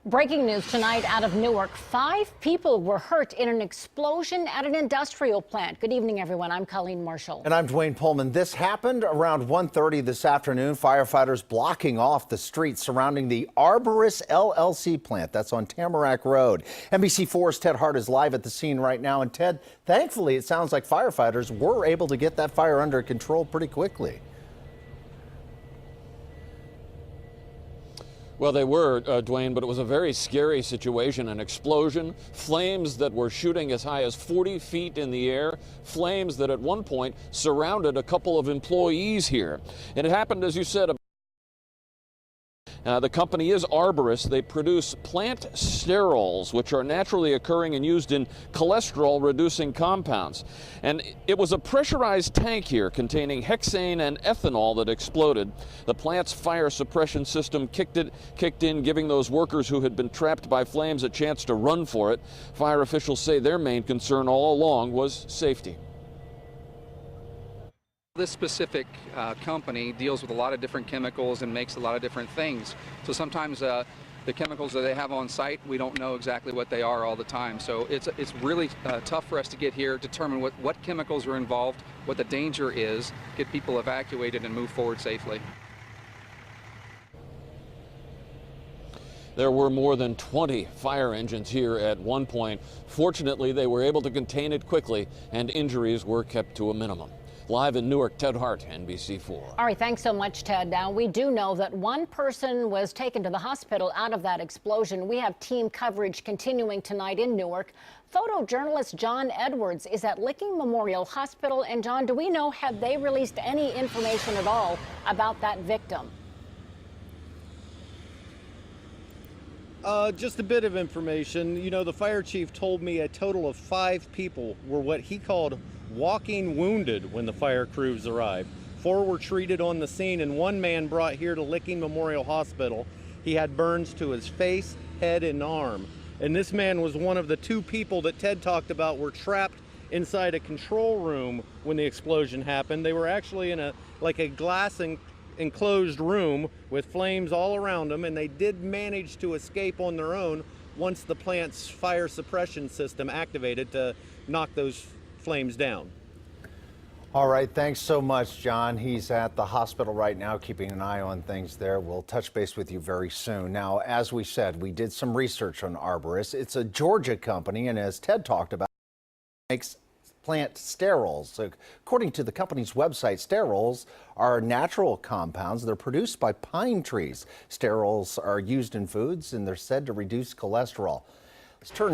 Breaking news tonight out of Newark. 5 people were hurt in an explosion at an industrial plant. Good evening, everyone. I'm Colleen Marshall. And I'm Dwayne Pullman. This happened around 1:30 this afternoon. Firefighters blocking off the streets surrounding the Arborist LLC plant. That's on Tamarack Road. NBC4's Ted Hart is live at the scene right now. And Ted, thankfully, it sounds like firefighters were able to get that fire under control pretty quickly. Well, they were, Dwayne, but it was a very scary situation. An explosion, flames that were shooting as high as 40 feet in the air, flames that at one point surrounded a couple of employees here. And it happened, as you said, the company is Arborist. They produce plant sterols, which are naturally occurring and used in cholesterol-reducing compounds. And it was a pressurized tank here containing hexane and ethanol that exploded. The plant's fire suppression system kicked in, giving those workers who had been trapped by flames a chance to run for it. Fire officials say their main concern all along was safety. This specific company deals with a lot of different chemicals and makes a lot of different things. So sometimes the chemicals that they have on site, we don't know exactly what they are all the time. So it's really tough for us to get here, determine what chemicals are involved, what the danger is, get people evacuated and move forward safely. There were more than 20 fire engines here at one point. Fortunately, they were able to contain it quickly and injuries were kept to a minimum. Live in Newark, Ted Hart, NBC4. All right, thanks so much, Ted. Now, we do know that one person was taken to the hospital out of that explosion. We have team coverage continuing tonight in Newark. Photojournalist John Edwards is at Licking Memorial Hospital. And, John, do we know, have they released any information at all about that victim? Just a bit of information. You know, the fire chief told me a total of 5 people were what he called walking wounded when the fire crews arrived. 4 were treated on the scene and 1 man brought here to Licking Memorial Hospital. He had burns to his face, head, and arm. And this man was one of the 2 people that Ted talked about were trapped inside a control room when the explosion happened. They were actually in a glass enclosed room with flames all around them, and they did manage to escape on their own once the plant's fire suppression system activated to knock those flames down. All right, thanks so much, John. He's at the hospital right now, keeping an eye on things there. We'll touch base with you very soon. Now, as we said, we did some research on Arborist. It's a Georgia company, and as Ted talked about, it makes plant sterols. So, according to the company's website, sterols are natural compounds. They're produced by pine trees. Sterols are used in foods, and they're said to reduce cholesterol. Let's turn